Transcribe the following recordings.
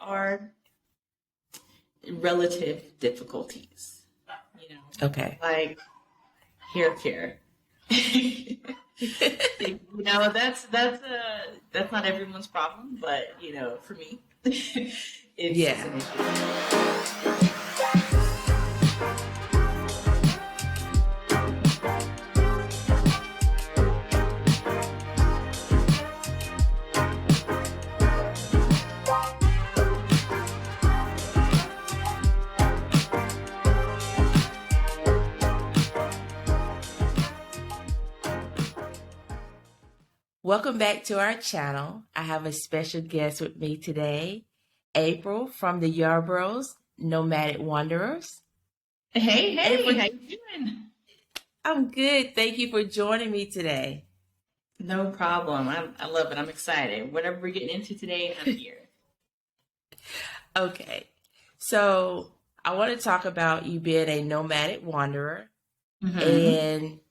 are relative difficulties, Okay. like hair care. That's not everyone's problem, but for me, it's Yeah. an issue. Welcome back to our channel. I have a special guest with me today, April from the Yarbros, Nomadic Wanderers. Hey, April, how you doing? I'm good. Thank you for joining me today. No problem. I love it. I'm excited. Whatever we're getting into today, I'm here. Okay. So I want to talk about you being a nomadic wanderer and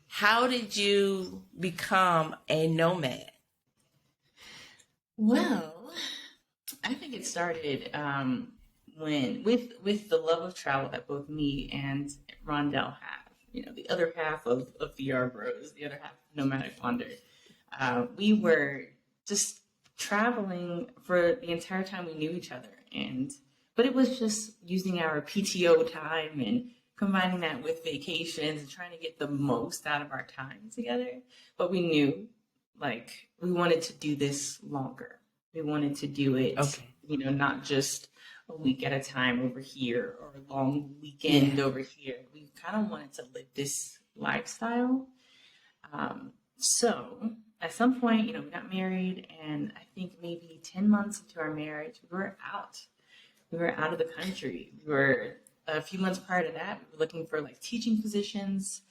how did you become a nomad? Well, I think it started when with the love of travel that both me and Rondell have. The other half of the Yarbros, the other half of Nomadic Wander. We were just traveling for the entire time we knew each other, but it was just using our PTO time and combining that with vacations and trying to get the most out of our time together. But we knew, we wanted to do this longer. We wanted to do it, not just a week at a time over here or a long weekend over here. We kind of wanted to live this lifestyle. So at some point, we got married, and I think maybe 10 months into our marriage, we were out. We were out of the country. We were a few months prior to that, we were looking for teaching positions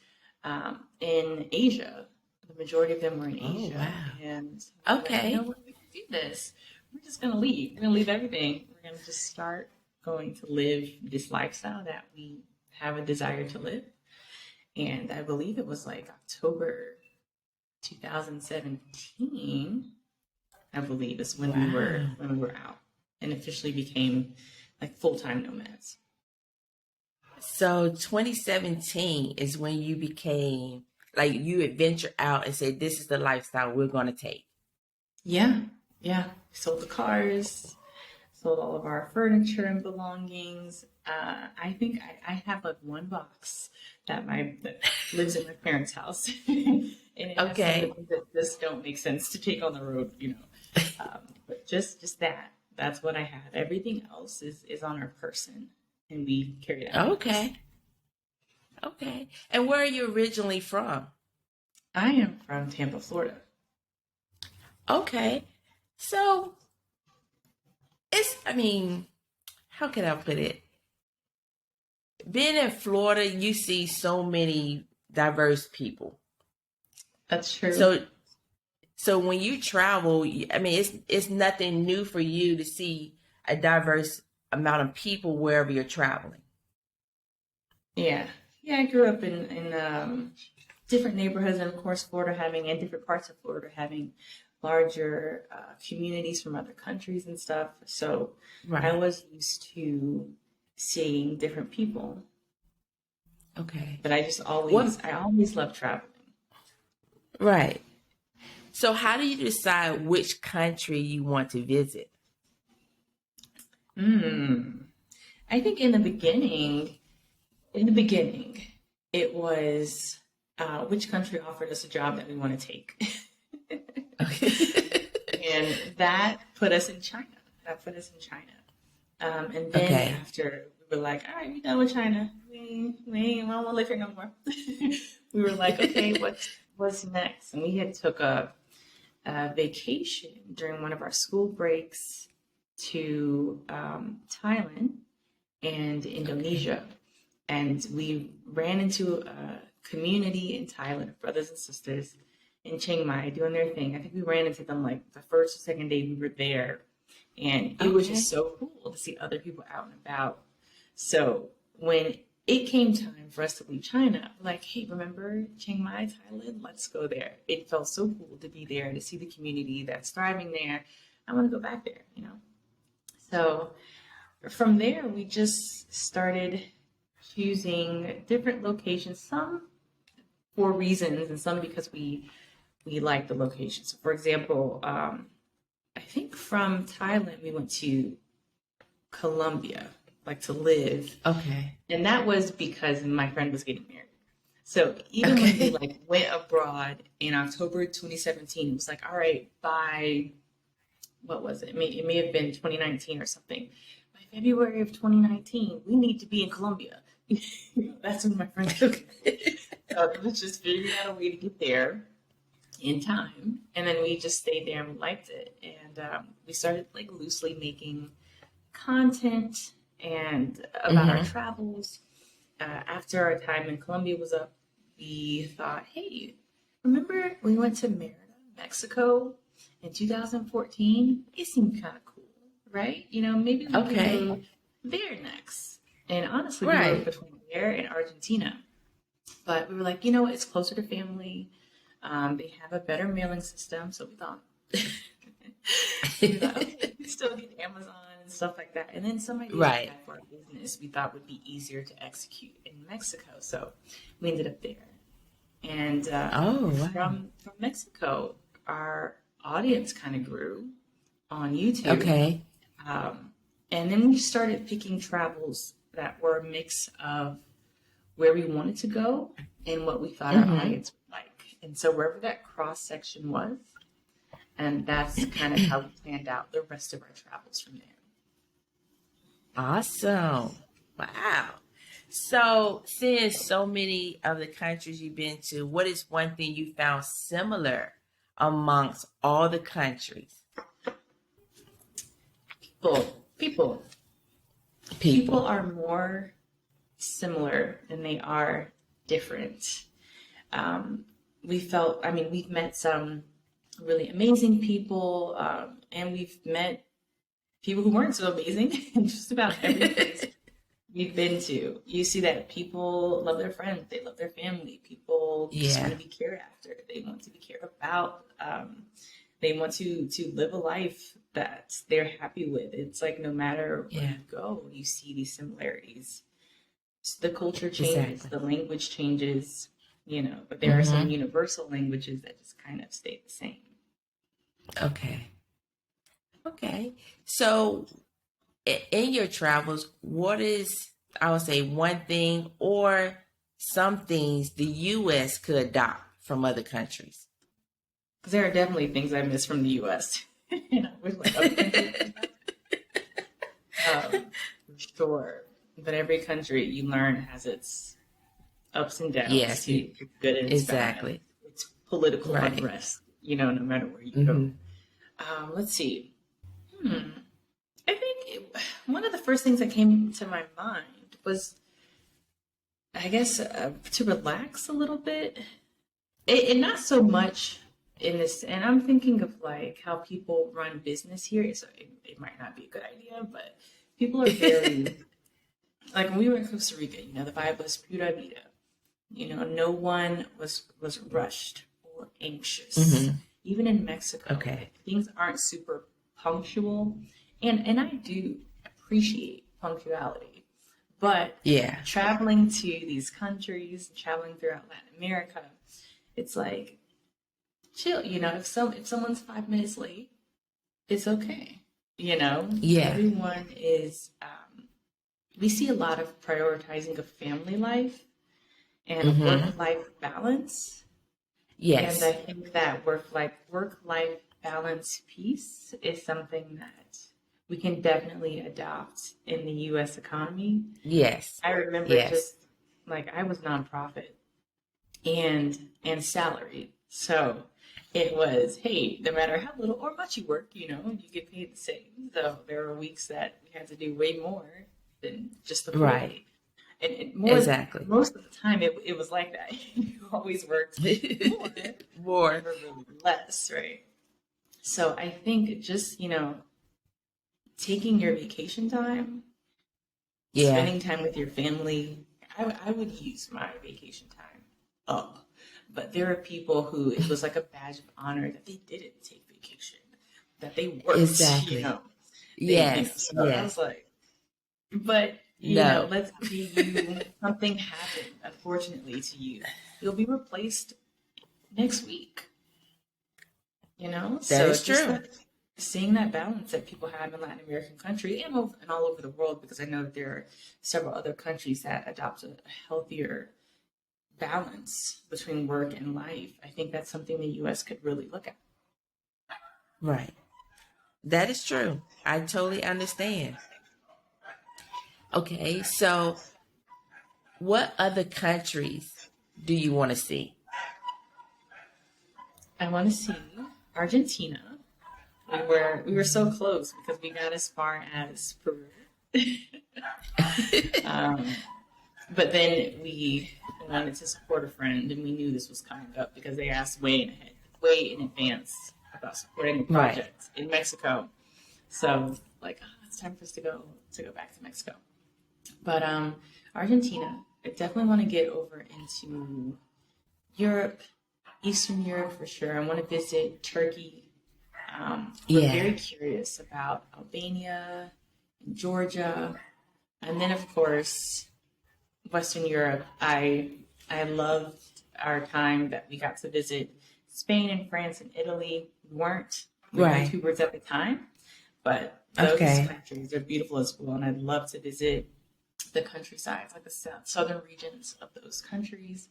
in Asia. The majority of them were in Asia. Wow. And okay. We can do this. We're just going to leave. We're going to leave everything. We're going to just start going to live this lifestyle that we have a desire to live. And I believe it was October 2017, I believe, is when we were out and officially became full-time nomads. So 2017 is when you became you adventure out and said, this is the lifestyle we're going to take. Yeah. Sold the cars, sold all of our furniture and belongings. I think I have one box that lives in my parents' house. And it has some things that just don't make sense to take on the road, but just that's what I have. Everything else is on our person, and we carry that. Okay. And where are you originally from? I am from Tampa, Florida. Okay. So how can I put it? Being in Florida, you see so many diverse people. That's true. So when you travel, it's nothing new for you to see a diverse amount of people wherever you're traveling. Yeah. I grew up in different neighborhoods, and of course, different parts of Florida having larger communities from other countries and stuff. So I was used to seeing different people. Okay. But I always loved traveling. Right. So how do you decide which country you want to visit? I think in the beginning, it was which country offered us a job that we want to take. And that put us in China. And then after we were like, all right, we're done with China. We don't want to live here no more. We were like, okay, what's next? And we had took a vacation during one of our school breaks to Thailand and Indonesia. And we ran into a community in Thailand of brothers and sisters in Chiang Mai doing their thing. I think we ran into them the first or second day we were there. And it was just so cool to see other people out and about. So when it came time for us to leave China, we're like, hey, remember Chiang Mai, Thailand? Let's go there. It felt so cool to be there, to see the community that's thriving there. I want to go back there, So from there, we just started choosing different locations, some for reasons and some because we like the location. So, for example, I think from Thailand we went to Colombia, like to live, Okay. and that was because my friend was getting married. So even when we Okay. like went abroad in October 2017, it was like, all right, by what was it? It may have been 2019 or something. By February of 2019, we need to be in Colombia. That's when my friend took it. So it was just figuring out a way to get there in time, and then we just stayed there and we liked it, and we started like loosely making content and about our Mm-hmm. travels. After our time in Colombia was up, we thought, hey, remember we went to Merida, Mexico in 2014? It seemed kind of cool, right? Maybe we could Okay. go there next. And honestly, we were Right. between there and Argentina. But we were like, it's closer to family. They have a better mailing system. So we thought, okay, we still get Amazon and stuff like that. And then some ideas we Right. had for our business we thought would be easier to execute in Mexico. So we ended up there. And Oh, wow. from Mexico, our audience kind of grew on YouTube. Okay. And then we started picking travels that were a mix of where we wanted to go and what we thought our Mm-hmm. audience would like. And so wherever that cross section was, and that's kind of how we planned out the rest of our travels from there. Awesome. Wow. So, seeing so many of the countries you've been to, what is one thing you found similar amongst all the countries? People People. are more similar than they are different. We felt, I mean, we've met some really amazing people, and we've met people who weren't so amazing in just about every place we've been to. You see that people love their friends, they love their family, people just want Yeah. to be cared after, they want to be cared about, they want to live a life that they're happy with. It's like no matter where Yeah. you go, you see these similarities. The culture changes, Exactly. the language changes, but there are some Mm-hmm. universal languages that just kind of stay the same. Okay. Okay. So, in your travels, what is, I would say, one thing or some things the U.S. could adopt from other countries? Because there are definitely things I miss from the U.S. With like other countries, for sure. But every country you learn has its ups and downs Yes, too, its good and its bad. exactly. It's political Right. unrest, no matter where you go. Mm-hmm. Let's see. Hmm. I think one of the first things that came to my mind was, I guess, to relax a little bit. And not so much in this, and I'm thinking of like how people run business here. So it might not be a good idea, but people are very, like when we were in Costa Rica, the vibe was pura vida. No one was rushed or anxious. Mm-hmm. Even in Mexico, Okay. like, things aren't super punctual, and I do appreciate punctuality, but Yeah. traveling to these countries, traveling throughout Latin America, it's like chill. If someone's 5 minutes late, it's okay. Yeah. Everyone is. We see a lot of prioritizing of family life and Mm-hmm. work-life balance. And I Yes. think that work-life balance piece is something that we can definitely adopt in the U.S. economy. Yes. I remember Yes. just like I was nonprofit and salaried, so it was, hey, no matter how little or much you work, you get paid the same. So there were weeks that we had to do way more than just the full Right. day. And Exactly. most of the time it was like that. You always worked more, More. never really less, right? So I think just, taking your vacation time, Yeah. spending time with your family, I would use my vacation time up. But there are people who it was like a badge of honor that they didn't take vacation, that they worked, Exactly. Yes, So I was yes. like, but No, let's say something happened, unfortunately, to you. You'll be replaced next week, that So is just true. that seeing that balance that people have in Latin American countries and all over the world, because I know that there are several other countries that adopt a healthier balance between work and life. I think that's something the U.S. could really look at. Right. That is true. I totally understand. Okay, so what other countries do you want to see? I want to see Argentina. We were so close because we got as far as Peru. um, but then we wanted to support a friend, and we knew this was coming up because they asked way in advance about supporting a Right. project in Mexico. So like, it's time for us to go back to Mexico. But Argentina, I definitely want to get over into Europe, Eastern Europe for sure. I want to visit Turkey. We're Yeah. very curious about Albania and Georgia, and then of course Western Europe. I loved our time that we got to visit Spain and France and Italy. We weren't Right. YouTubers at the time, but those Okay. countries are beautiful as well, and I'd love to visit the countrysides, like the southern regions of those countries,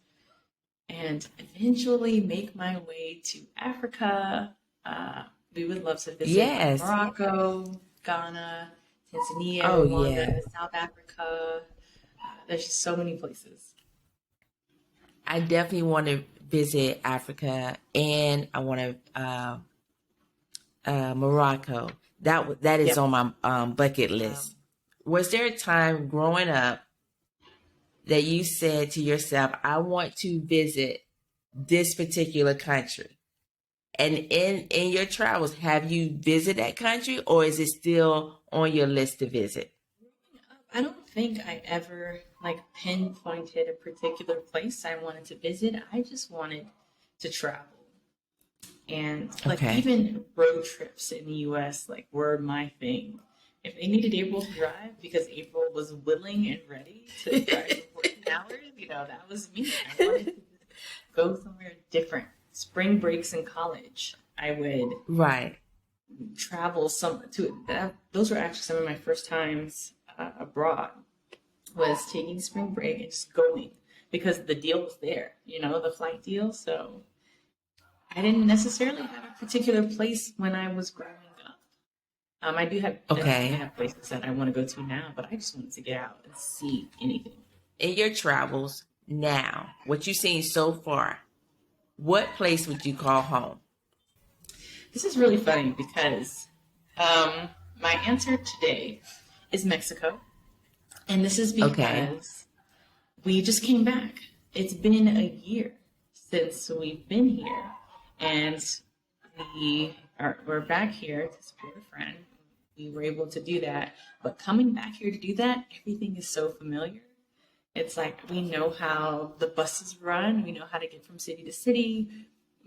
and eventually make my way to Africa. Uh, we would love to visit like Yes. Morocco, Ghana, Tanzania, Oh, yeah. Rwanda, South Africa. There's just so many places. I definitely want to visit Africa, and I want to Morocco. That is Yep. on my bucket list. Was there a time growing up that you said to yourself, "I want to visit this particular country"? And in your travels, have you visited that country, or is it still on your list to visit? I don't think I ever like pinpointed a particular place I wanted to visit. I just wanted to travel. And like Okay. even road trips in the US like were my thing. If they needed April to drive because April was willing and ready to drive for 14 hours, that was me. I wanted to go somewhere different. Spring breaks in college, I would Right. travel some to that. Those were actually some of my first times abroad. Was taking spring break and just going because the deal was there, the flight deal. So I didn't necessarily have a particular place when I was growing up. I do have definitely Okay. have places that I want to go to now, but I just wanted to get out and see anything. In your travels now, what you've seen so far, what place would you call home? This is really funny because my answer today is Mexico, and this is Okay. because we just came back. It's been a year since we've been here, and we're back here to support a friend. We were able to do that, but coming back here to do that, everything is so familiar. It's like we know how the buses run. We know how to get from city to city.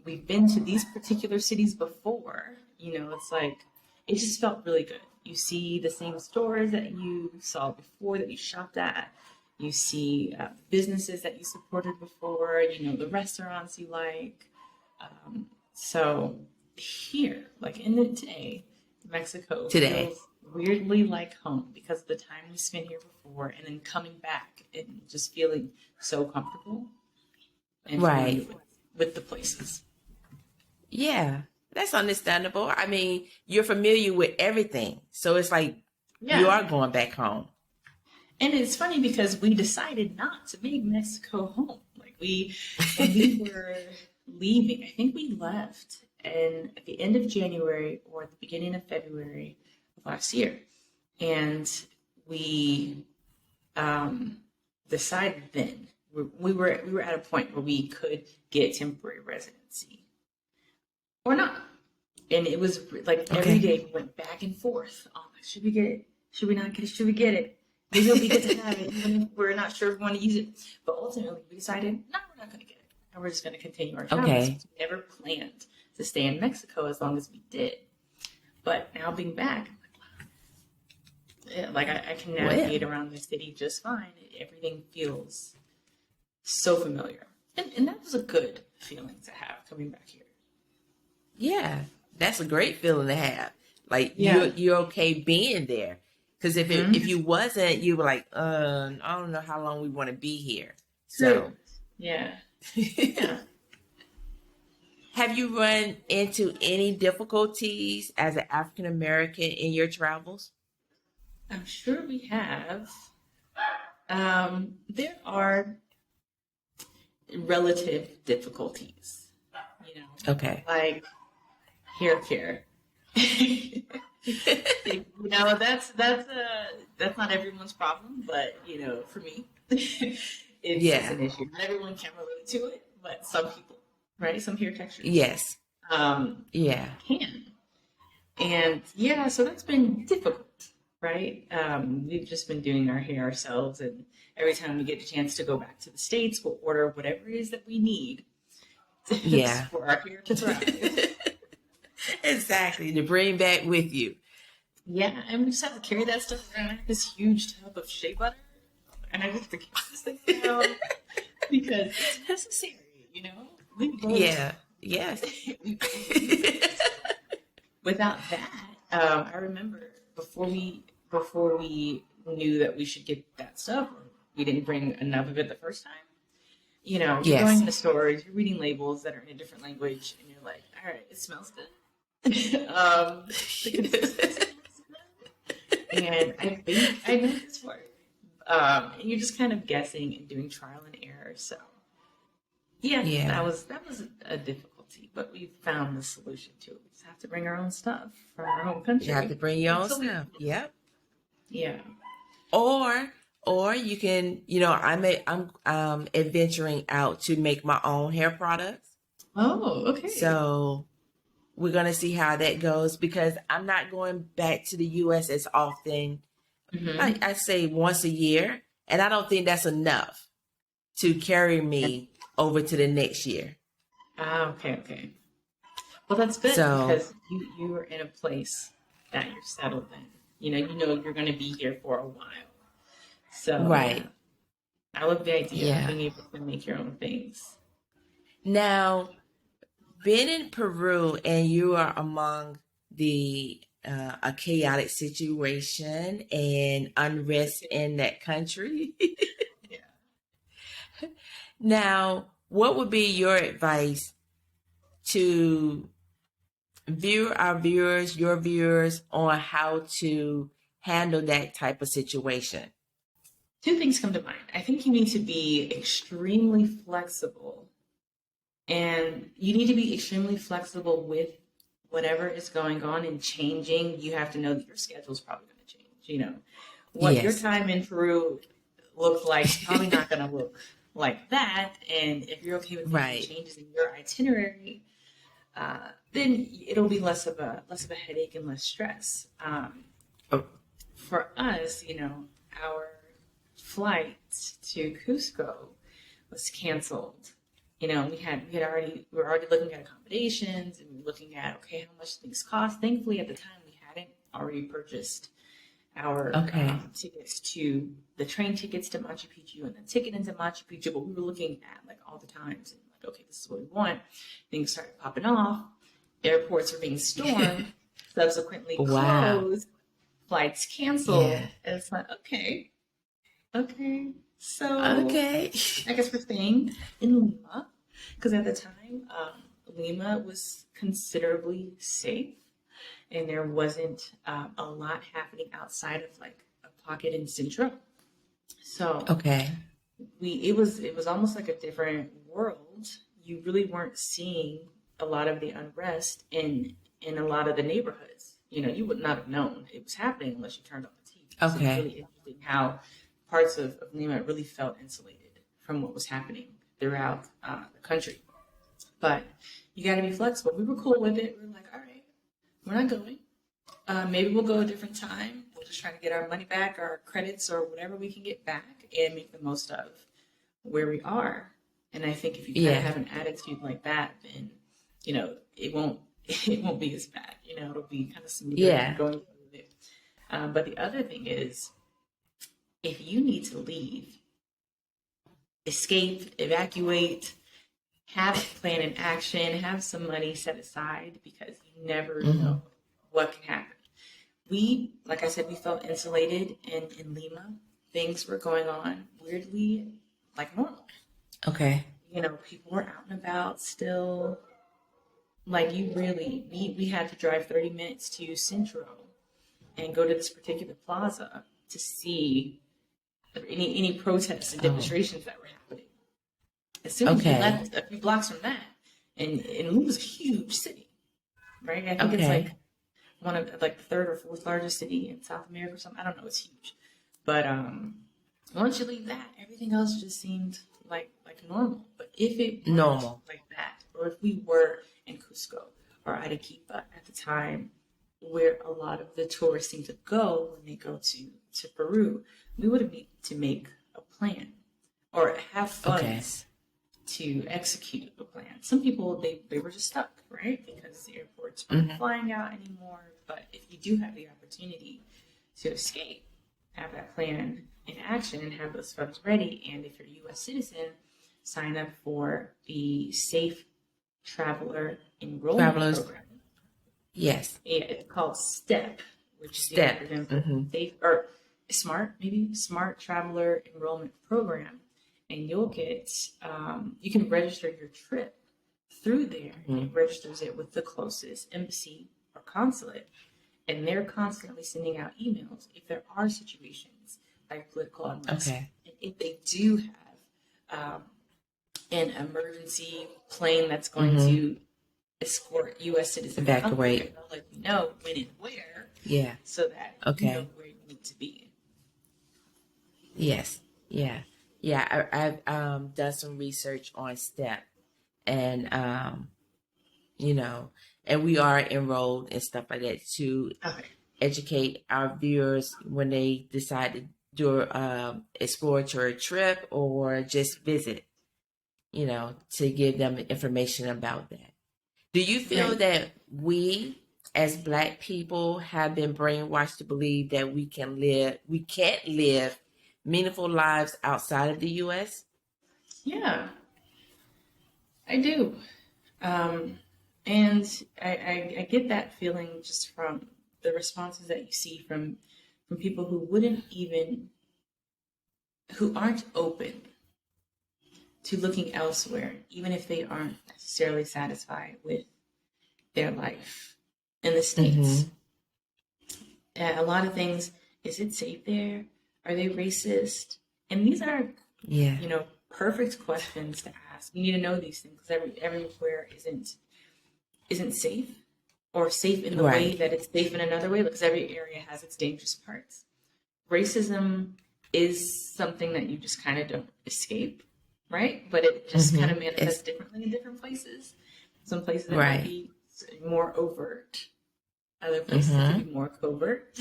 We've been to these particular cities before. It's like it just felt really good. You see the same stores that you saw before that you shopped at. You see businesses that you supported before. The restaurants you like. So here, like in the day, Mexico Today. feels weirdly like home because of the time we spent here before, and then coming back and just feeling so comfortable and familiar Right. with the places. Yeah. That's understandable. I mean, you're familiar with everything. So it's like you Yeah, are going back home. and it's funny because we decided not to make Mexico home. Like when we were leaving, I think we left and at the end of January or at the beginning of February of last year, and we decided then we were at a point where we could get temporary residency or not, and it was like every Okay. day we went back and forth. Oh, should we get it? Should we not get it? Should we get it? Maybe it'll be good to have it, even if we're not sure if we want to use it. But ultimately, we decided, no, we're not going to get it, and we're just going to continue our travels. Okay. We never planned to stay in Mexico as long as we did. But now being back, I'm like, wow, Like I can Well, navigate around the city just fine. Everything feels so familiar. And that was a good feeling to have coming back here. yeah, that's a great feeling to have. Like Yeah. you're okay being there. Because if Hmm. you wasn't, you were like, I don't know how long we want to be here. True. So, Yeah. Yeah. have you run into any difficulties as an African American in your travels? I'm sure we have. There are relative difficulties, you know, Okay. like hair care. That's not everyone's problem, but for me, it's Yeah. an issue. Not everyone can relate to it, but some people, right? Some hair textures Yes. um, Yeah. can, and yeah, so that's been difficult, right? We've just been doing our hair ourselves, and every time we get a chance to go back to the States, we'll order whatever it is that we need Yeah. for our hair to thrive. Exactly. To bring back with you. Yeah, and we just have to carry that stuff around. I have this huge tub of shea butter, and I just have to carry this thing around because it's necessary, you know? We both, Yeah. Yes. we both need it. Without that, I remember before we knew that we should get that stuff, or we didn't bring enough of it the first time. You're going Yes. into stores, you're reading labels that are in a different language, and you're like, all right, it smells good. The consistency looks good, and I think I know this word. And you're just kind of guessing and doing trial and error. So yeah, Yeah. that was a difficulty, but we found the solution to it. We just have to bring our own stuff from our home You have to country bring your own until we, stuff. Yep. yeah. Or you can, I'm adventuring out to make my own hair products. Oh, okay. So we're gonna see how that goes because I'm not going back to the US as often. Mm-hmm. I say once a year, and I don't think that's enough to carry me over to the next year. Ah, okay, okay. Well, that's good So because you are in a place that you're settled in. You're going to be here for a while. So yeah, right. I love the idea of Yeah. being able to make your own things. Now, being in Peru and you are among the a chaotic situation and unrest in that country. Yeah. Now, what would be your advice to your viewers, on how to handle that type of situation? Two things come to mind. I think you need to be extremely flexible, and you need to be extremely flexible with whatever is going on and changing. You have to know that your schedule is probably going to change. What your Yes. time in Peru looked like is probably not going to look like that. And if you're okay with making Right. changes in your itinerary, then it'll be less of a headache and less stress. Oh, For us, our flight to Cusco was canceled. We were already looking at accommodations and we were looking at, okay, how much things cost. Thankfully, at the time, we hadn't already purchased our okay. tickets to the train tickets to Machu Picchu and the ticket into Machu Picchu. But we were looking at like all the times and like, okay, this is what we want. Things started popping off. Airports were being stormed, subsequently Wow. closed, flights canceled. Yeah. And it's like, okay. So Okay. I guess we're staying in Lima because at the time, Lima was considerably safe, and there wasn't a lot happening outside of like a pocket in Centro. So Okay. it was almost like a different world. You really weren't seeing a lot of the unrest in a lot of the neighborhoods. You would not have known it was happening unless you turned on the TV. So it's Okay. really interesting how parts of Lima really felt insulated from what was happening throughout the country. But you got to be flexible. We were cool with it. We were like, all right, we're not going. Maybe we'll go a different time. We'll just try to get our money back, our credits, or whatever we can get back, and make the most of where we are. And I think if you kind of Yeah. have an attitude like that, then it won't it won't be as bad. It'll be kind of smoother Yeah. going through it. But the other thing is, if you need to leave, escape, evacuate, have a plan in action, have some money set aside because you never know what can happen. We, like I said, we felt insulated in Lima. Things were going on weirdly like normal. Okay. People were out and about still. Like we had to drive 30 minutes to Centro and go to this particular plaza to see any protests and demonstrations that were happening. As soon as we left a few blocks from that, and Lima's a huge city, right? I think it's like one of like the third or fourth largest city in South America or something. I don't know. It's huge, but once you leave that, everything else just seemed like normal. But if it normal like that, or if we were in Cusco or Arequipa at the time, where a lot of the tourists seem to go when they go to Peru, we would have needed to make a plan or have funds to execute a plan. Some people, they were just stuck, right? Because the airports weren't flying out anymore. But if you do have the opportunity to escape, have that plan in action and have those funds ready. And if you're a U.S. citizen, sign up for the Safe Traveler Enrollment Program. Yes. It's called STEP, which is the acronym for Safe or Smart Traveler Enrollment Program. And you'll get, you can register your trip through there. It registers it with the closest embassy or consulate. And they're constantly sending out emails if there are situations like political unrest. And if they do have an emergency plane that's going to escort U.S. citizens evacuate, they'll let you know when and where. So that you know where you need to be. Yes. Yeah. Yeah. I've done some research on STEP, and and we are enrolled and stuff like that to educate our viewers when they decide to do exploratory trip or just visit, to give them information about that. Do you feel that we as Black people have been brainwashed to believe that we can't live meaningful lives outside of the U.S.? Yeah, I do. And I get that feeling just from the responses that you see from people who aren't open to looking elsewhere, even if they aren't necessarily satisfied with their life in the States. A lot of things, is it safe there? Are they racist? And these are, perfect questions to ask. You need to know these things because everywhere isn't safe or safe in the way that it's safe in another way, because every area has its dangerous parts. Racism is something that you just kind of don't escape, right? But it just kind of manifests differently in different places. Some places it might be more overt. Other places it could be more covert.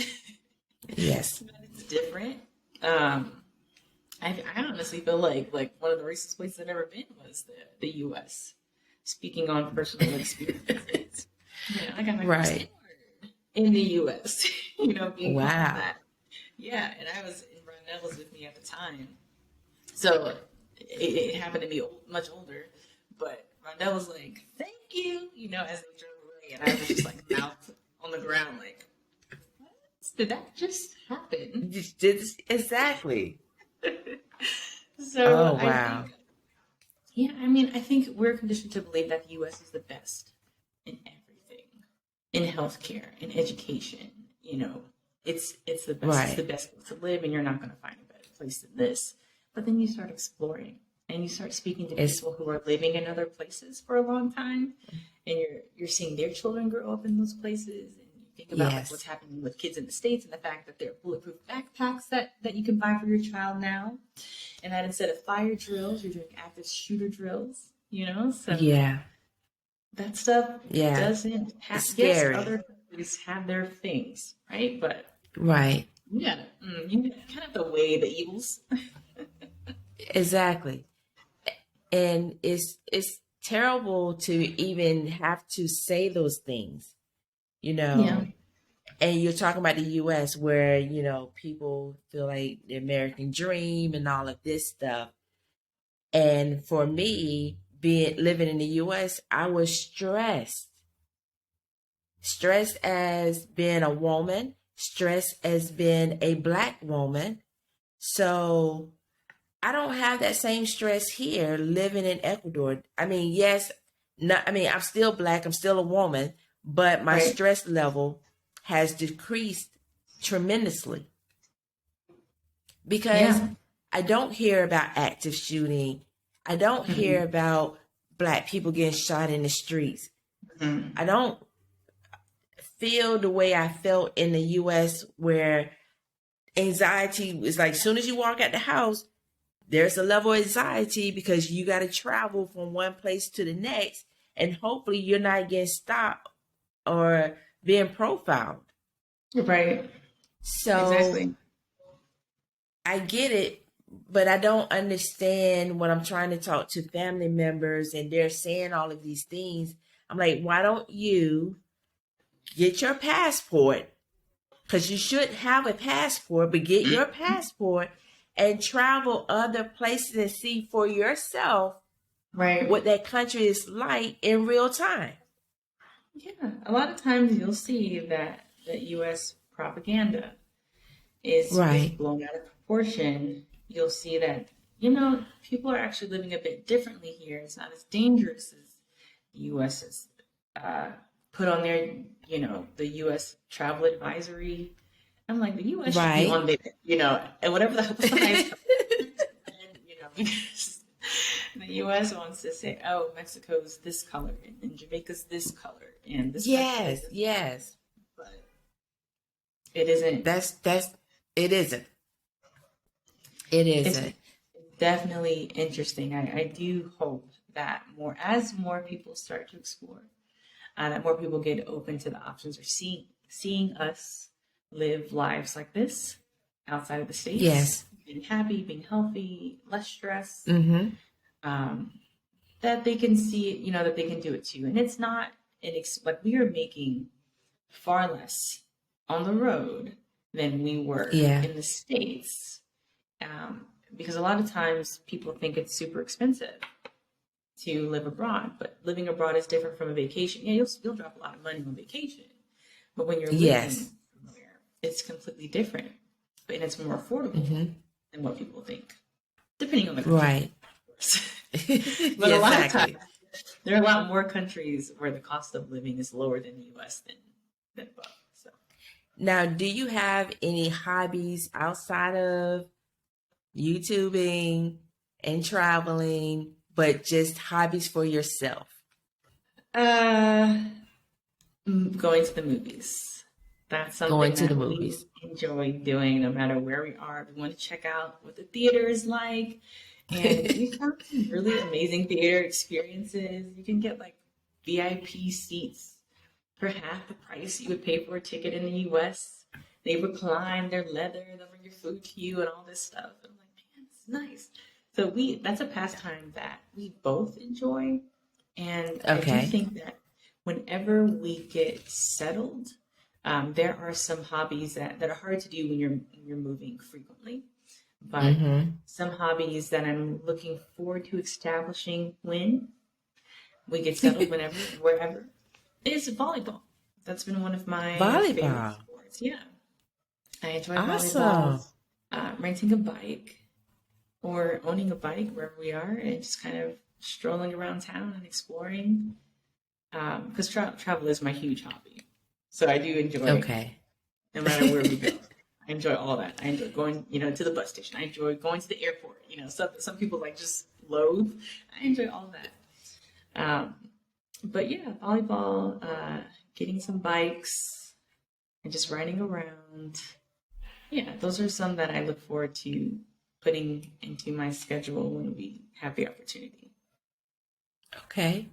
Yes. But it's different. I honestly feel like one of the racist places I've ever been was the U.S. Speaking on personal experiences. I got my first N-word in the U.S. Being called that. Yeah, and Rondell was with me at the time. So it happened to me much older, but Rondell was like, "Thank you," as they drove away, and I was just like mouth on the ground, like, "What? Did that just happen?" Exactly. So I think we're conditioned to believe that the U.S. is the best in everything, in healthcare, in education. It's the best. It's the best place to live, and you're not going to find a better place than this. But then you start exploring, and you start speaking to people who are living in other places for a long time, and you're seeing their children grow up in those places, and you think about what's happening with kids in the States and the fact that there are bulletproof backpacks that you can buy for your child now, and that instead of fire drills, you're doing active shooter drills. So that stuff doesn't have. Yes, other countries have their things, right? But you gotta kind of to weigh the evils. Exactly. And it's terrible to even have to say those things, And you're talking about the US where, people feel like the American dream and all of this stuff. And for me, being living in the US, I was stressed. Stressed as being a woman, stressed as being a black woman. So I don't have that same stress here living in Ecuador. I mean, yes, I'm still black, I'm still a woman, but my Right. stress level has decreased tremendously because Yeah. I don't hear about active shooting. I don't hear Mhm. about black people getting shot in the streets. Mhm. I don't feel the way I felt in the US where anxiety is like as soon as you walk out the house, there's a level of anxiety because you got to travel from one place to the next, and hopefully you're not getting stopped or being profiled. Right. So Exactly. I get it, but I don't understand when I'm trying to talk to family members and they're saying all of these things. I'm like, why don't you get your passport? Because you should have a passport, but get your passport and travel other places and see for yourself Right. what that country is like in real time. Yeah. A lot of times you'll see that the U.S. propaganda is Right. blown out of proportion. You'll see that people are actually living a bit differently here. It's not as dangerous as the U.S. has uh, put on their the U.S. travel advisory. I'm like, the U.S. should be Right. on there, and whatever the highest, and, the U.S. wants to say, oh, Mexico's this color and Jamaica's this color and this country is Yes. this color, Yes. but it isn't. That's it isn't. It It's isn't. definitely interesting. I do hope that as more people start to explore, that more people get open to the options or seeing us live lives like this outside of the states, Yes. being happy, being healthy, less stress. Mm-hmm. Um, that they can see, that they can do it too, and it's not like we are making far less on the road than we were Yeah. in the states, because a lot of times people think it's super expensive to live abroad, but living abroad is different from a vacation. Yeah, you'll drop a lot of money on vacation, but when you're Yes. living somewhere, it's completely different, and it's more affordable Mm-hmm. than what people think, depending on the country, Right. of course. But Yeah, a lot of times, exactly. there are a lot more countries where the cost of living is lower than the U.S. than above. So, Now, do you have any hobbies outside of YouTubing and traveling, but just hobbies for yourself? uh, going to the movies. That's Going something to the that we movies. enjoy doing no matter where we are. We want to check out what the theater is like. And we found some really amazing theater experiences. You can get like VIP seats for half the price you would pay for a ticket in the US. They recline, they're leather, they'll bring your food to you and all this stuff. And I'm like, man, it's nice. So that's a pastime that we both enjoy. And I do Okay. think that whenever we get settled, there are some hobbies that are hard to do when you're moving frequently. But Mm-hmm. some hobbies that I'm looking forward to establishing when we get settled, whenever, wherever, is volleyball. That's been one of my favorite Volleyball. sports. Yeah, I enjoy volleyball. Awesome. Renting a bike or owning a bike wherever we are, and just kind of strolling around town and exploring. Because travel is my huge hobby, so I do enjoy Okay. no matter where we go. I enjoy all that. I enjoy going, to the bus station. I enjoy going to the airport. Some people like just loathe. I enjoy all that. But yeah, volleyball, getting some bikes, and just riding around. Yeah, those are some that I look forward to putting into my schedule when we have the opportunity. Okay.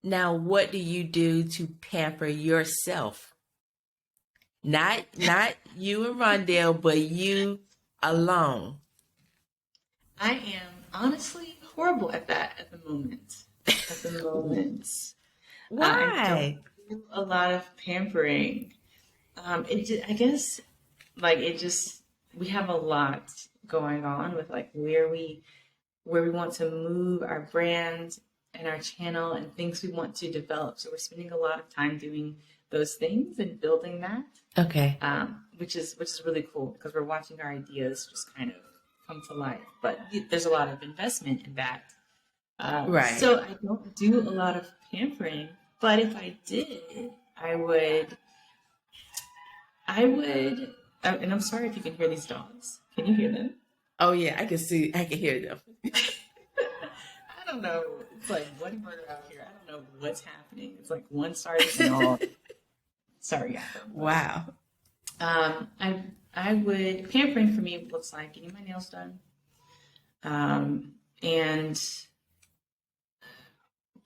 Now, what do you do to pamper yourself? Not you and Rondell, but you alone. I am honestly horrible at that at the moment. At the moment, I don't Why? do a lot of pampering. I guess, like it just we have a lot going on with like where we want to move our brand and our channel and things we want to develop. So we're spending a lot of time doing those things and building that, Okay. which is really cool because we're watching our ideas just kind of come to life. But there's a lot of investment in that. Right. So I don't do a lot of pampering, but if I did, I would. I would. And I'm sorry if you can hear these dogs. Can you hear them? Oh yeah, I can see. I can hear them. I don't know. It's like one murder out here. I don't know what's happening. It's like one started and all. Sorry, Yarbro. Wow. I would pampering for me looks like getting my nails done, and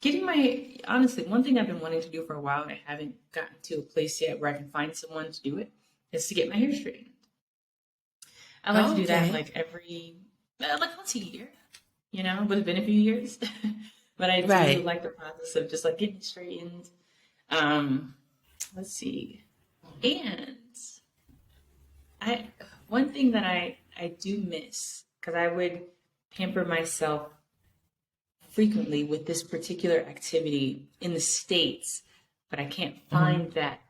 getting my honestly one thing I've been wanting to do for a while and I haven't gotten to a place yet where I can find someone to do it is to get my hair straightened. I like to do that Okay. like every like once a year, but it's been a few years. But I do Right. like the process of just like getting straightened. Um, let's see. And I one thing that I do miss because I would pamper myself frequently with this particular activity in the States, but I can't Hmm. find that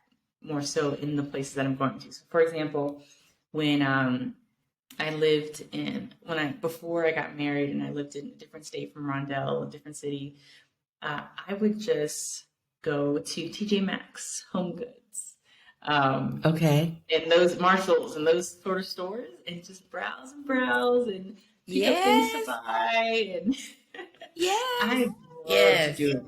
more so in the places that I'm going to. So for example, when I lived in when I before I got married and I lived in a different state from Rondell, a different city, I would just go to TJ Maxx, Home Goods, Okay. and those Marshalls and those sort of stores, and just browse and pick up things to Yes. buy. And Yes. I love to Yes. do it.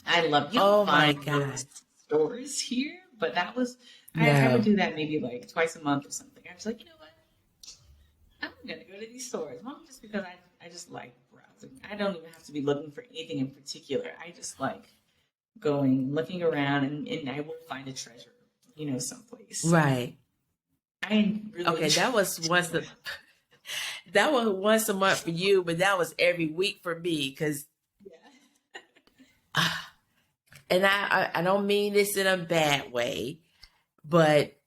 I love. You don't Oh my find God. those stores here, but that was I would No. do that maybe like twice a month or something. I was like, you know what? I'm gonna go to these stores, mom, just because I just like browsing. I don't even have to be looking for anything in particular. I just like going, looking around, and I will find a treasure, someplace. So Right. I really Okay. enjoy That was once a month for you, but that was every week for me because, yeah. and I don't mean this in a bad way, but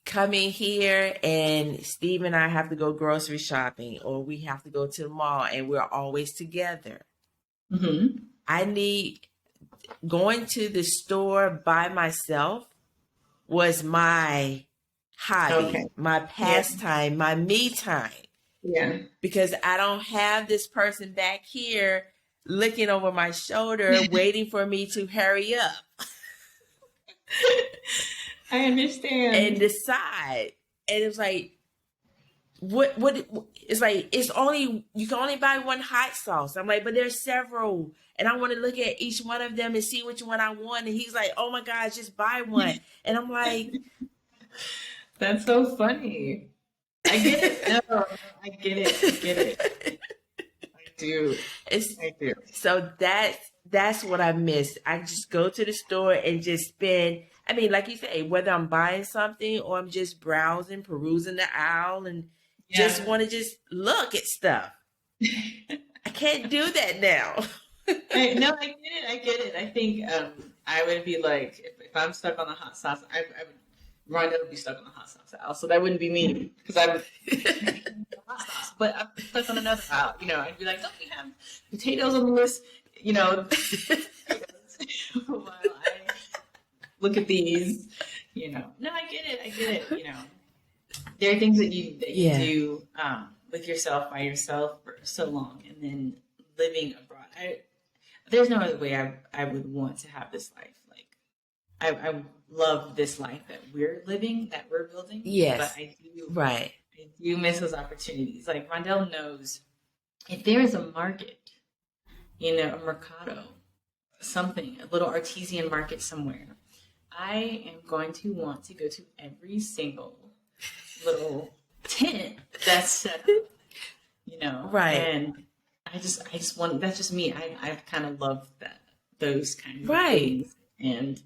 coming here and Steve and I have to go grocery shopping or we have to go to the mall and we're always together. Mm-hmm. I need going to the store by myself was my Okay. hobby, my Yeah. pastime, my me time Yeah. because I don't have this person back here looking over my shoulder waiting for me to hurry up I and understand. decide. And it's like what it's like it's only you can only buy one hot sauce. I'm like, but there's several. And I want to look at each one of them and see which one I want. And he's like, oh my God, just buy one. And I'm like, That's so funny. I get it. No, I get it. I get it. I do. it's I do. so that's what I miss. I just go to the store and just spend. I mean, like you say, whether I'm buying something or I'm just browsing, perusing the aisle, and just Yeah. want to just look at stuff. I can't do that now. No, I get it. I get it. I think I would be like, if I'm stuck on the hot sauce, I would, Rhonda would be stuck on the hot sauce aisle. So that wouldn't be me because I would hot sauce. But I'm stuck on another aisle. I'd be like, don't we have potatoes on the list? While I look at these, No, I get it. I get it. There are things that you Yeah. do with yourself by yourself for so long, and then living abroad. There's no other way I would want to have this life. Like I love this life that we're living, that we're building, but Yes. I do Right. I do miss those opportunities. Like Rondell knows if there is a market, a mercado, something, a little artesian market somewhere, I am going to want to go to every single little tent that's set up, Right. and I just want that's just me. I kind of love those kinds of Right. things, and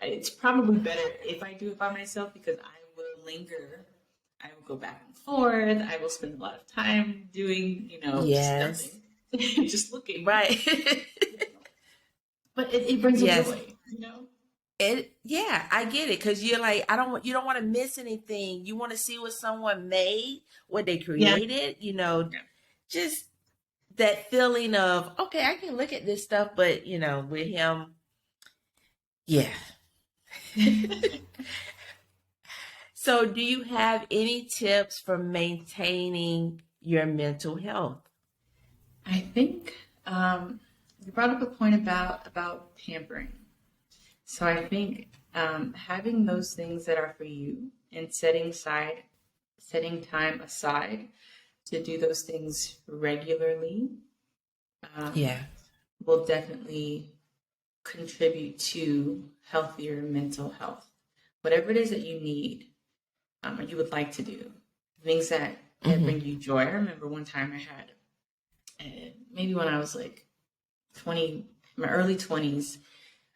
it's probably better if I do it by myself because I will linger. I will go back and forth. I will spend a lot of time doing, just Yes. nothing, just looking. Right. But it brings a Yes. joy. Yeah, I get it, because you're like, you don't want to miss anything. You want to see what someone made, what they Yeah. created, just that feeling of, okay, I can look at this stuff, but with him, yeah. So do you have any tips for maintaining your mental health? I think you brought up a point about pampering. So I think having those things that are for you and setting time aside to do those things regularly um, Yeah. will definitely contribute to healthier mental health. Whatever it is that you need, or you would like to do, things that Hmm. bring you joy. I remember one time I had, maybe when I was like 20, my early 20s,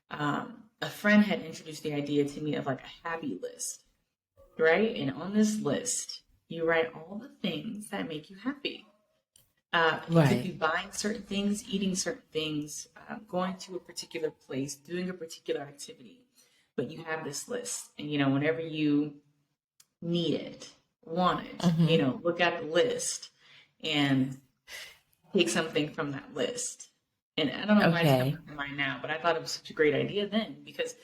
a friend had introduced the idea to me of like a happy list, right? And on this list, you write all the things that make you happy. It could be Right. buying certain things, eating certain things, going to a particular place, doing a particular activity. But you have this list, and whenever you need it, want it, Hmm. look at the list and take something from that list. And I don't know why it's coming Okay. to mind now, but I thought it was such a great idea then because,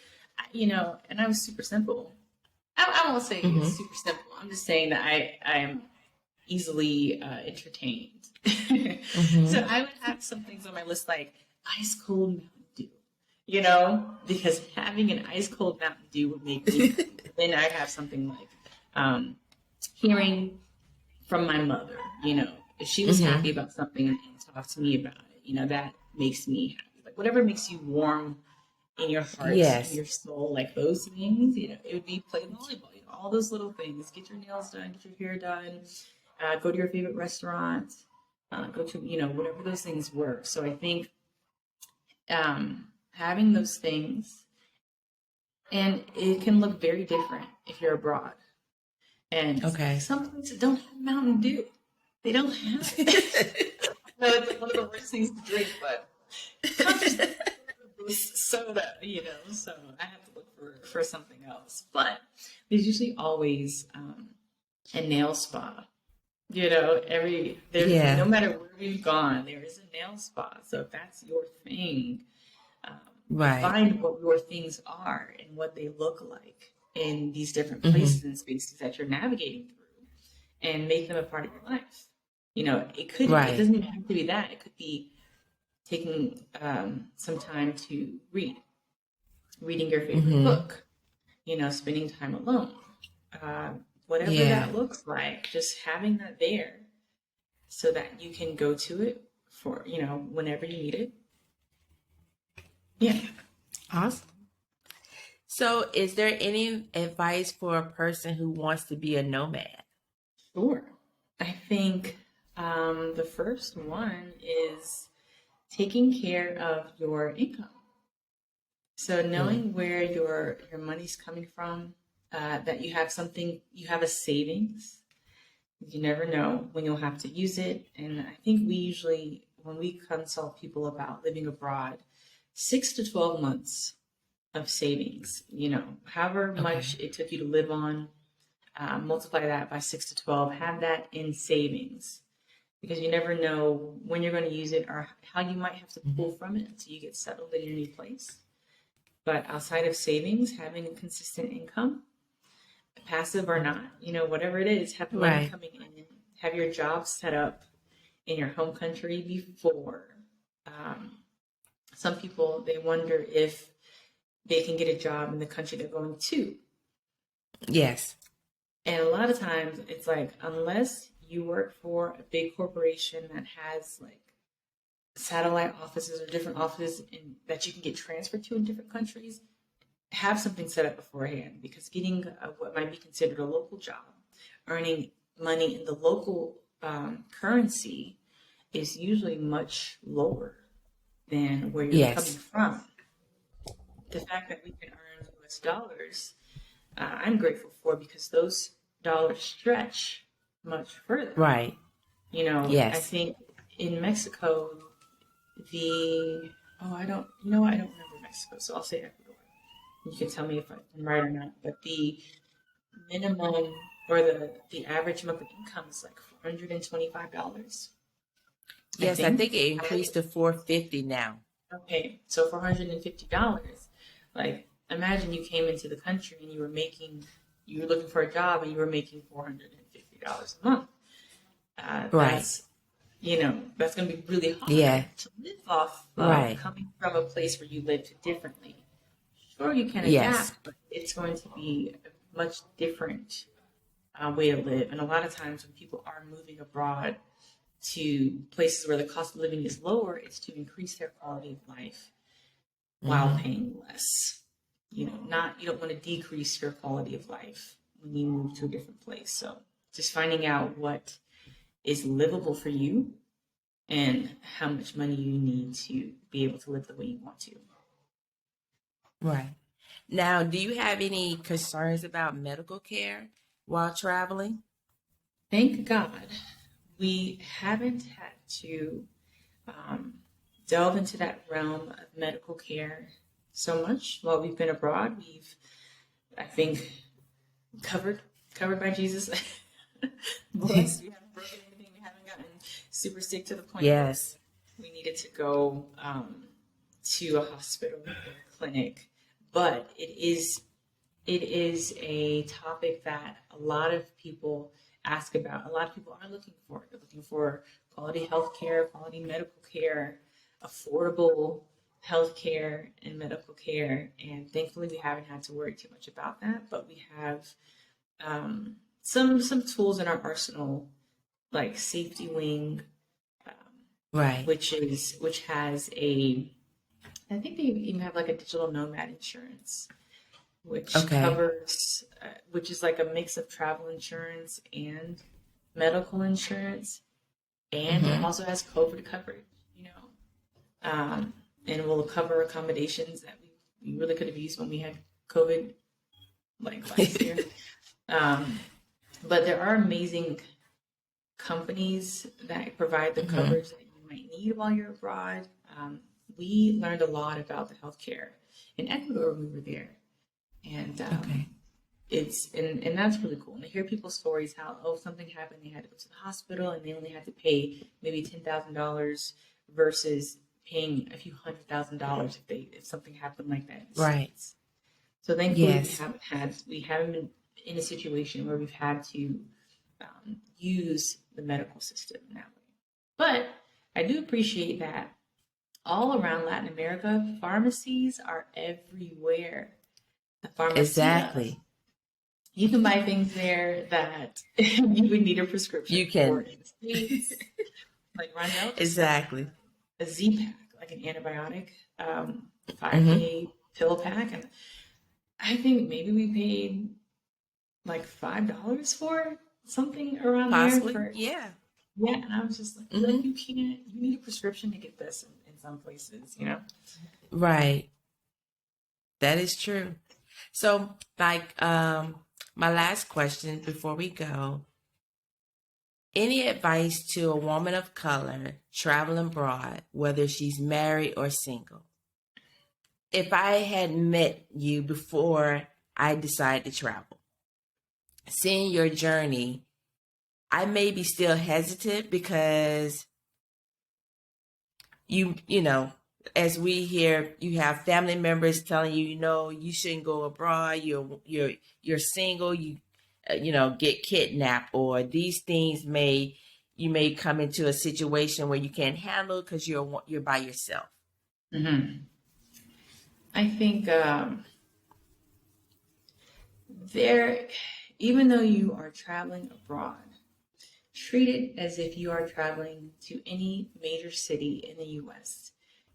and I was super simple. I won't say it's Hmm. super simple. I'm just saying that I am easily entertained. So Hmm. I would have some things on my list like ice cold Mountain Dew, because having an ice cold Mountain Dew would make me happy. Then I'd have something like um, hearing from my mother, if she was happy Hmm. about something and talked to me about it, that makes me happy. Like whatever makes you warm in your heart, in Yes. your soul, like those things, it would be play volleyball, all those little things. Get your nails done, get your hair done, go to your favorite restaurant, go to, whatever those things were. So I think having those things, and it can look very different if you're abroad. And Okay. some places don't have Mountain Dew. They don't have it. No, it's like one of the worst things to drink, but can't just this soda, so I have to look for something else. But there's usually always a nail spa. There's no Yeah. matter where we've gone, there is a nail spa. So if that's your thing, um, Right. find what your things are and what they look like in these different Hmm. places and spaces that you're navigating through, and make them a part of your life. It Right. doesn't even have to be that. It could be taking some time to reading your favorite Hmm. book, spending time alone, uh, whatever Yeah. that looks like, just having that there so that you can go to it for, whenever you need it. Yeah, Awesome. So, is there any advice for a person who wants to be a nomad? sure. I think the first one is taking care of your income. So Mm. knowing where your money's coming from, that you have a savings. You never know when you'll have to use it. And I think we usually, when we consult people about living abroad, 6 to 12 months of savings, however much Okay. it took you to live on, multiply that by 6 to 12, have that in savings because you never know when you're going to use it or how you might have to pull Hmm. from it until you get settled in your new place. But outside of savings, having a consistent income, passive or not, whatever it is, have money Right. coming in, have your job set up in your home country before. Um, some people, they wonder if they can get a job in the country they're going to. Yes. And a lot of times it's like, unless you work for a big corporation that has like satellite offices or different offices that you can get transferred to in different countries, have something set up beforehand because getting what might be considered a local job, earning money in the local currency is usually much lower than where you're coming Yes. from. The fact that we can earn US dollars, I'm grateful for because those dollars stretch much further. Right. I Yes. think in Mexico, the, oh, I don't remember Mexico, so I'll say Ecuador. You can tell me if I'm right or not, but the minimum or the average monthly income is like $425, I Yes, I think. think it increased to 450 now. Okay, so $450, like imagine you came into the country and you were looking for a job and you were making $450 a month. Right. That's that's going to be really Yeah. hard to live off of Right. coming from a place where you lived differently. Sure, you can Yes. adapt, but it's going to be a much different way to live. And a lot of times when people are moving abroad to places where the cost of living is lower, it's to increase their quality of life while Hmm. paying less. Not you don't want to decrease your quality of life when you move to a different place. So just finding out what is livable for you and how much money you need to be able to live the way you want to. Right. Now, do you have any concerns about medical care while traveling? Thank God we haven't had to um, delve into that realm of medical care so much while we've been abroad. We've, I think, covered covered by Jesus. Blessed. We haven't broken anything. We haven't gotten super sick to the point where Yes. we needed to go to a hospital or a clinic. But it is a topic that a lot of people ask about. A lot of people are looking for. They're looking for quality health care, quality medical care, affordable health care and medical care. And thankfully, we haven't had to worry too much about that. But we have some tools in our arsenal, like Safety Wing, um, Right. which has a. I think they even have like a digital nomad insurance which Okay. covers, which is like a mix of travel insurance and medical insurance, and it Hmm. also has COVID coverage, and will cover accommodations that we really could have used when we had COVID, like last year. Um, but there are amazing companies that provide the Hmm. coverage that you might need while you're abroad. We learned a lot about the healthcare in Ecuador when we were there, and Okay. and that's really cool. And I hear people's stories how something happened, they had to go to the hospital and they only had to pay maybe $10,000 versus paying a few $100,000 if something happened like that in the Right. States. So thankfully Yes. we haven't been in a situation where we've had to use the medical system in that way. But I do appreciate that all around Latin America, pharmacies are everywhere. The pharmacia. Exactly. You can buy things there that you would need a prescription You for can. in the States. Like Rondell just got Exactly. a Z pack, like an antibiotic, Hmm. 5-day pill pack. And I think maybe we paid like $5 for it, something around there Possibly. for, Yeah. yeah. And I was just like, Hmm. you need a prescription to get this in some places. Right. That is true. So, my last question before we go, any advice to a woman of color traveling abroad, whether she's married or single? If I had met you before I decided to travel, seeing your journey, I may be still hesitant because you know, as we hear, you have family members telling you, you shouldn't go abroad. You're single. Get kidnapped, or these things you may come into a situation where you can't handle because you're by yourself. Hmm. I think there, even though you are traveling abroad, treat it as if you are traveling to any major city in the US.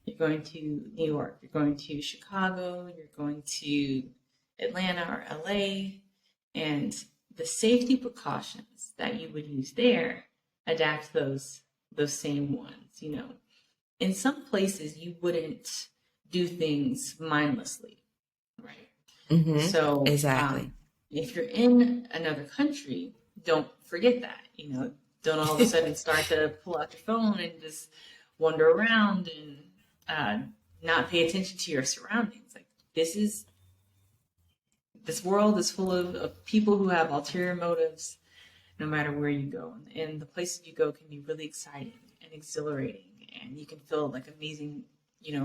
You're going to New York, you're going to Chicago, you're going to Atlanta or LA, and the safety precautions that you would use there, adapt those same ones. In some places you wouldn't do things mindlessly, right? Mm-hmm. So Exactly. if you're in another country, don't forget that. Don't all of a sudden start to pull out your phone and just wander around and not pay attention to your surroundings. Like this is this world is full of people who have ulterior motives no matter where you go. And the places you go can be really exciting and exhilarating. And you can feel like amazing,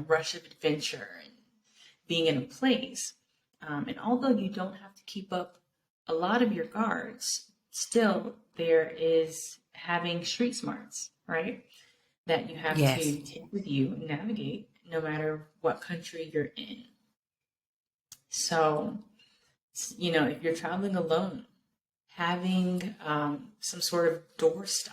rush of adventure and being in a place. And although you don't have to keep up a lot of your guards, still there is having street smarts, right? That you have Yes. to take with you and navigate no matter what country you're in. So, if you're traveling alone, having some sort of doorstop,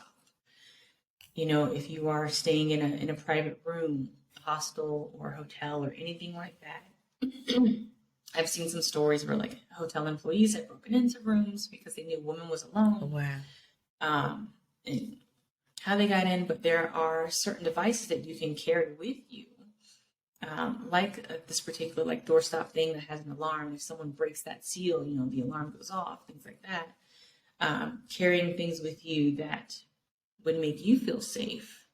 if you are staying in a private room, hostel or hotel or anything like that. I've seen some stories where like hotel employees had broken into rooms because they knew a woman was alone. Wow. And how they got in, but there are certain devices that you can carry with you. Like this particular like doorstop thing that has an alarm. If someone breaks that seal, the alarm goes off, things like that. Carrying things with you that would make you feel safe,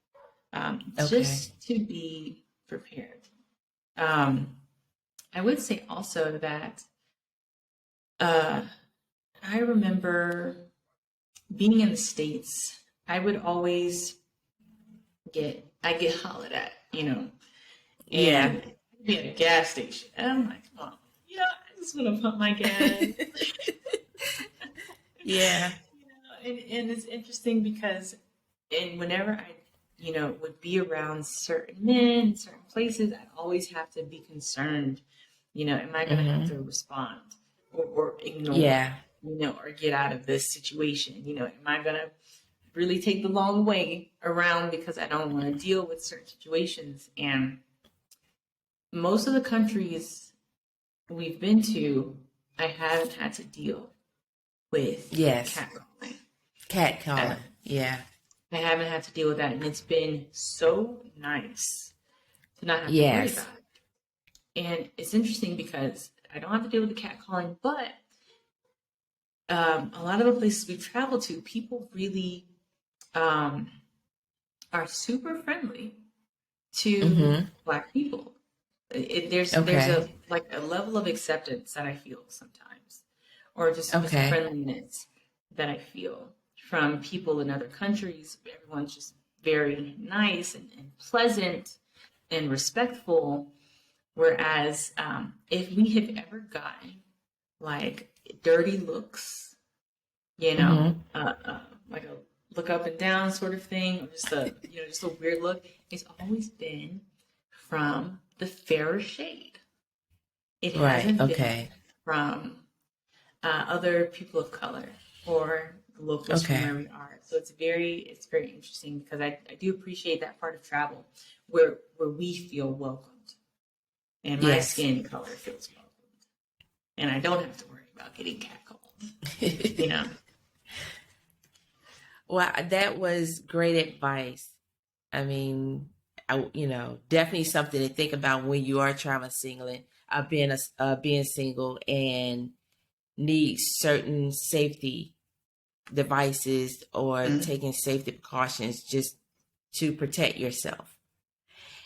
just to be prepared. I would say also that I remember being in the States, I would always get hollered at, Yeah. and be at a gas station. And I'm like, come on, I just want to pump my gas. Yeah. And it's interesting because, and whenever I, would be around certain men, certain places, I always have to be concerned, am I going to have to respond or ignore, Yeah. or get out of this situation? Am I going to really take the long way around because I don't want to deal with certain situations? And most of the countries we've been to, I haven't had to deal with Yes. catcalling. Catcalling. Yeah. I haven't had to deal with that, and it's been so nice to not have to worry Yes. about it. And it's interesting because I don't have to deal with the catcalling, but a lot of the places we travel to, people really are super friendly to Black people. There's Okay. a level of acceptance that I feel sometimes, or just Okay. friendliness that I feel from people in other countries. Everyone's just very nice and pleasant and respectful. Whereas if we have ever gotten like dirty looks, like a look up and down sort of thing, or just a weird look, it's always been from the fairer shade. It hasn't been from other people of color or the locals from where we are. So it's very interesting because I do appreciate that part of travel where we feel welcomed and my skin color feels welcomed, and I don't have to worry about getting catcalled. Well, that was great advice. I mean, definitely something to think about when you are traveling single, being single and need certain safety devices or taking safety precautions just to protect yourself.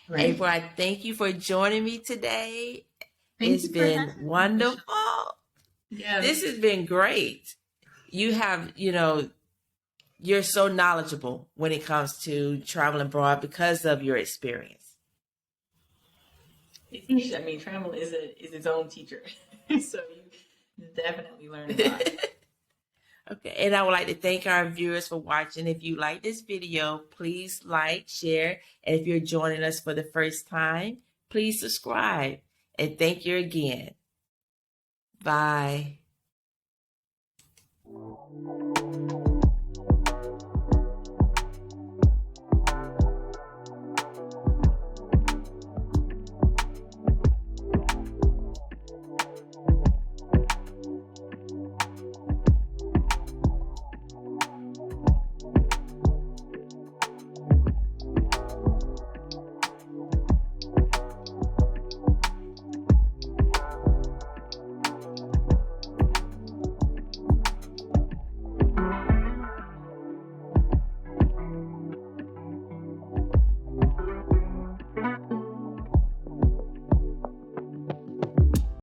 Right. April, I thank you for joining me today. It's been wonderful. Yeah. This has been great. You have, you're so knowledgeable when it comes to traveling abroad because of your experience. I mean, travel is its own teacher. So you definitely learn a lot. Okay, and I would like to thank our viewers for watching. If you like this video, please like, share, and if you're joining us for the first time, please subscribe. And thank you again. Bye.